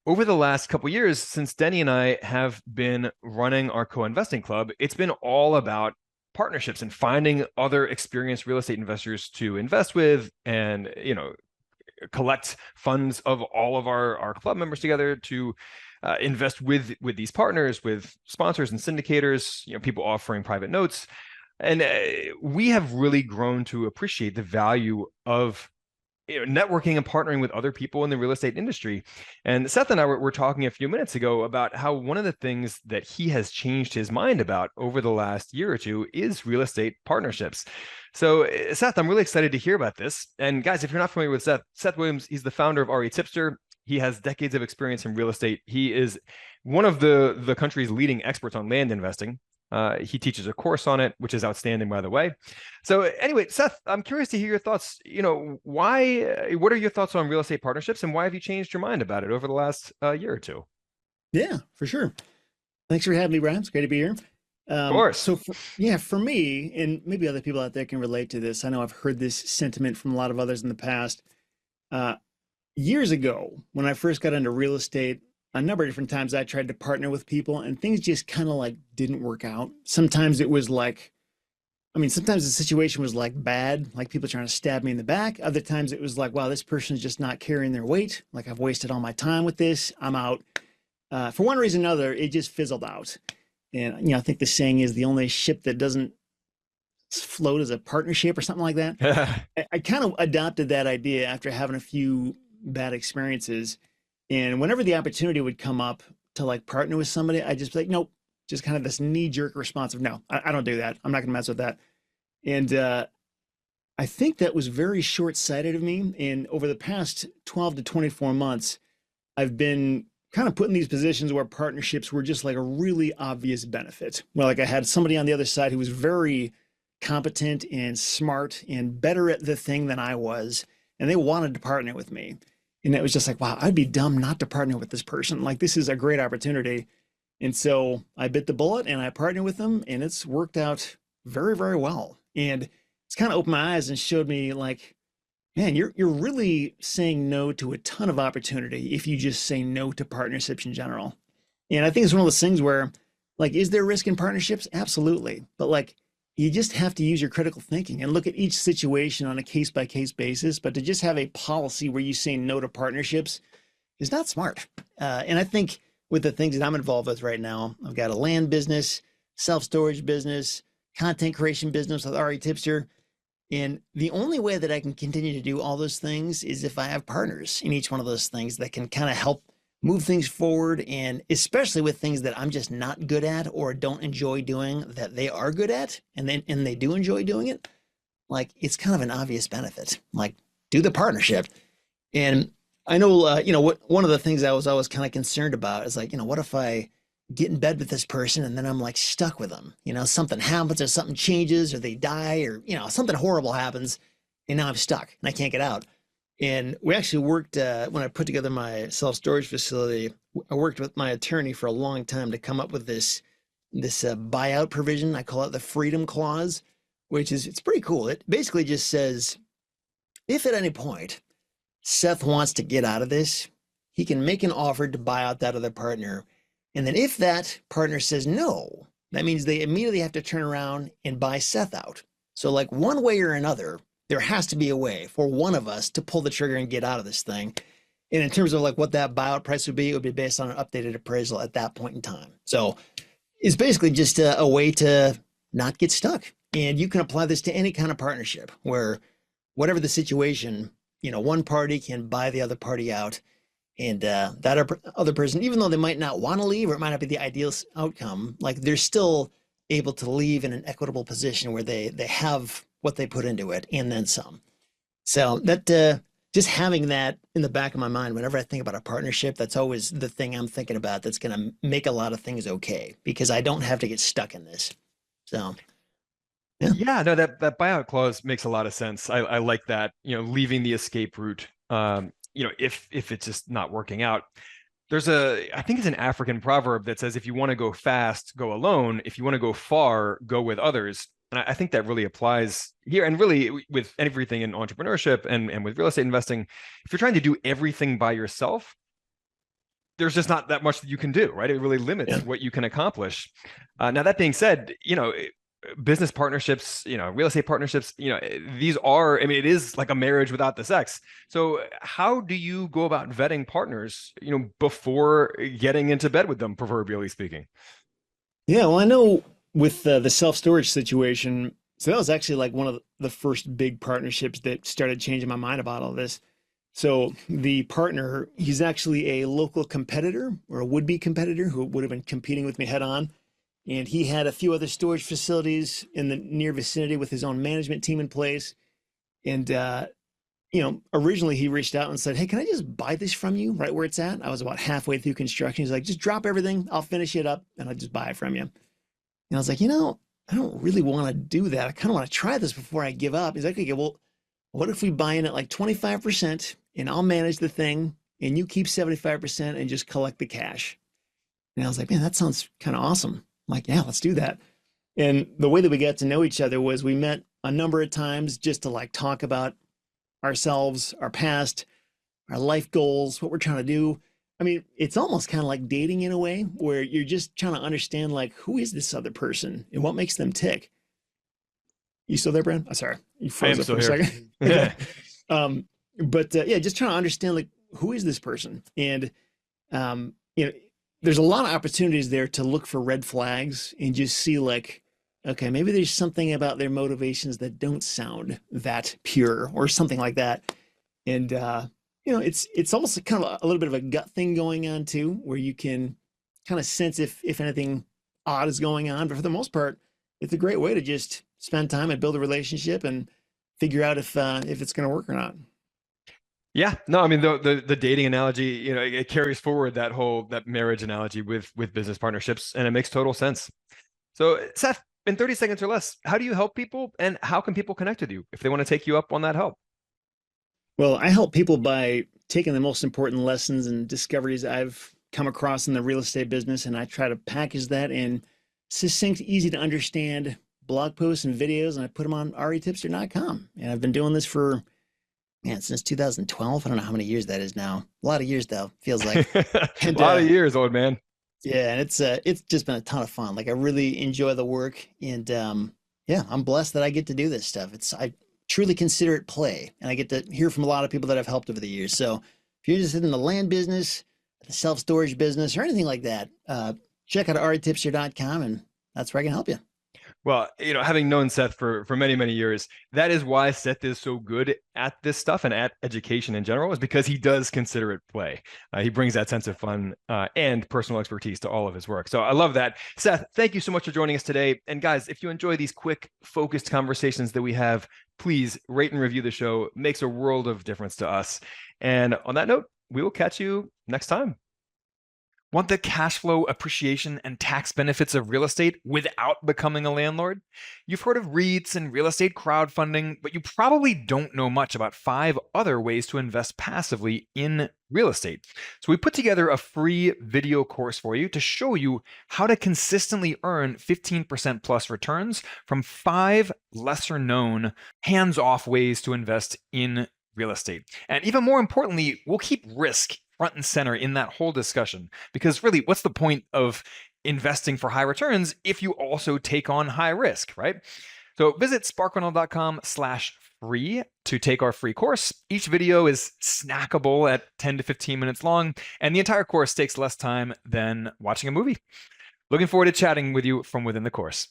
over the last couple of years, since Denny and I have been running our co-investing club, it's been all about partnerships and finding other experienced real estate investors to invest with and, collect funds of all of our club members together to invest with these partners, with sponsors and syndicators, people offering private notes. And we have really grown to appreciate the value of networking and partnering with other people in the real estate industry. And Seth and I were talking a few minutes ago about how one of the things that he has changed his mind about over the last year or two is real estate partnerships. So, Seth, I'm really excited to hear about this. And guys, if you're not familiar with Seth Williams, he's the founder of REtipster. He has decades of experience in real estate. He is one of the country's leading experts on land investing. He teaches a course on it, which is outstanding, by the way. So anyway, Seth, I'm curious to hear your thoughts. What are your thoughts on real estate partnerships and why have you changed your mind about it over the last year or two? Yeah, for sure. Thanks for having me, Brian. It's great to be here. Of course. For me, and maybe other people out there can relate to this. I know I've heard this sentiment from a lot of others in the past. Uh, Years ago, when I first got into real estate, a number of different times I tried to partner with people and things just kind of like didn't work out. Sometimes it was like, sometimes the situation was like bad, like people trying to stab me in the back. Other times it was like, wow, this person's just not carrying their weight. Like I've wasted all my time with this. I'm out. For one reason or another, it just fizzled out. And, I think the saying is the only ship that doesn't float is a partnership or something like that. I kind of adopted that idea after having a few bad experiences. And whenever the opportunity would come up to like partner with somebody, I just be like, nope, just kind of this knee jerk response of no, I don't do that. I'm not going to mess with that. And I think that was very short sighted of me. And over the past 12 to 24 months, I've been kind of put in these positions where partnerships were just like a really obvious benefit. Well, like I had somebody on the other side who was very competent and smart and better at the thing than I was, and they wanted to partner with me. And it was just like, wow, I'd be dumb not to partner with this person. Like, this is a great opportunity. And so I bit the bullet and I partnered with them, and it's worked out very, very well. And it's kind of opened my eyes and showed me like, man, you're really saying no to a ton of opportunity if you just say no to partnerships in general. And I think it's one of those things where, like, is there risk in partnerships? Absolutely. But like, you just have to use your critical thinking and look at each situation on a case by case basis. But to just have a policy where you say no to partnerships is not smart. And I think with the things that I'm involved with right now, I've got a land business, self storage business, content creation business with REtipster. And the only way that I can continue to do all those things is if I have partners in each one of those things that can kind of help move things forward. And especially with things that I'm just not good at or don't enjoy doing that they are good at, and they do enjoy doing it. Like, it's kind of an obvious benefit, like do the partnership. And I know, one of the things I was always kind of concerned about is like, what if I get in bed with this person and then I'm like stuck with them, something happens or something changes or they die or, something horrible happens and now I'm stuck and I can't get out. And we actually worked, when I put together my self-storage facility, I worked with my attorney for a long time to come up with this buyout provision. I call it the freedom clause, it's pretty cool. It basically just says, if at any point Seth wants to get out of this, he can make an offer to buy out that other partner. And then if that partner says no, that means they immediately have to turn around and buy Seth out. So like one way or another, there has to be a way for one of us to pull the trigger and get out of this thing. And in terms of like what that buyout price would be, it would be based on an updated appraisal at that point in time. So it's basically just a way to not get stuck. And you can apply this to any kind of partnership where whatever the situation, one party can buy the other party out. And that other person, even though they might not want to leave or it might not be the ideal outcome, like they're still able to leave in an equitable position where they have what they put into it and then some. So that just having that in the back of my mind, whenever I think about a partnership, that's always the thing I'm thinking about that's going to make a lot of things okay, because I don't have to get stuck in this. So, yeah. Yeah, no, that buyout clause makes a lot of sense. I like that, leaving the escape route. If it's just not working out. I think it's an African proverb that says, if you want to go fast, go alone. If you want to go far, go with others. And I think that really applies here, and really with everything in entrepreneurship and with real estate investing. If you're trying to do everything by yourself, there's just not that much that you can do, right? It really limits Yeah. what you can accomplish. Now, that being said, business partnerships, real estate partnerships, these are, I mean, it is like a marriage without the sex. So how do you go about vetting partners, before getting into bed with them, proverbially speaking? Yeah, well, I know with the self-storage situation, so that was actually like one of the first big partnerships that started changing my mind about all this. So the partner, he's actually a local competitor or a would-be competitor who would have been competing with me head on. And he had a few other storage facilities in the near vicinity with his own management team in place. And originally he reached out and said, "Hey, can I just buy this from you right where it's at?" I was about halfway through construction. He's like, "Just drop everything. I'll finish it up and I'll just buy it from you." And I was like, I don't really want to do that. I kind of want to try this before I give up. He's like, "Okay, well, what if we buy in at like 25% and I'll manage the thing and you keep 75% and just collect the cash?" And I was like, "Man, that sounds kind of awesome." I'm like, "Yeah, let's do that." And the way that we got to know each other was we met a number of times just to like talk about ourselves, our past, our life goals, what we're trying to do. I mean, it's almost kind of like dating in a way where you're just trying to understand like who is this other person and what makes them tick. You still there, Brad? Oh, sorry, you I froze am up still for a here. second. Okay. But yeah, just trying to understand like who is this person, and um, you know, there's a lot of opportunities there to look for red flags and just see like, okay, maybe there's something about their motivations that don't sound that pure or something like that. And it's almost kind of a little bit of a gut thing going on too, where you can kind of sense if anything odd is going on. But for the most part, it's a great way to just spend time and build a relationship and figure out if it's going to work or not. Yeah, no, I mean the dating analogy, it carries forward that marriage analogy with business partnerships, and it makes total sense. So, Seth, in 30 seconds or less, how do you help people, and how can people connect with you if they want to take you up on that help? Well, I help people by taking the most important lessons and discoveries I've come across in the real estate business, and I try to package that in succinct, easy to understand blog posts and videos, and I put them on REtipster.com. And I've been doing this for, man, since 2012. I don't know how many years that is now. A lot of years, though, feels like. A And lot of years, old man. yeah, and it's just been a ton of fun. Like I really enjoy the work, and yeah, I'm blessed that I get to do this stuff. I truly consider it play, and I get to hear from a lot of people that I've helped over the years. So if you're interested in the land business, the self storage business, or anything like that, check out REtipster.com, and that's where I can help you. Well, having known Seth for many, many years, that is why Seth is so good at this stuff and at education in general, is because he does consider it play. He brings that sense of fun and personal expertise to all of his work. So I love that. Seth, thank you so much for joining us today. And guys, if you enjoy these quick, focused conversations that we have, please rate and review the show. It makes a world of difference to us. And on that note, we will catch you next time. Want the cash flow, appreciation, and tax benefits of real estate without becoming a landlord? You've heard of REITs and real estate crowdfunding, but you probably don't know much about 5 other ways to invest passively in real estate. So we put together a free video course for you to show you how to consistently earn 15% plus returns from 5 lesser known hands-off ways to invest in real estate. And even more importantly, we'll keep risk front and center in that whole discussion, because really, what's the point of investing for high returns if you also take on high risk, right? So visit sparkrental.com/free to take our free course. Each video is snackable at 10 to 15 minutes long, and the entire course takes less time than watching a movie. Looking forward to chatting with you from within the course.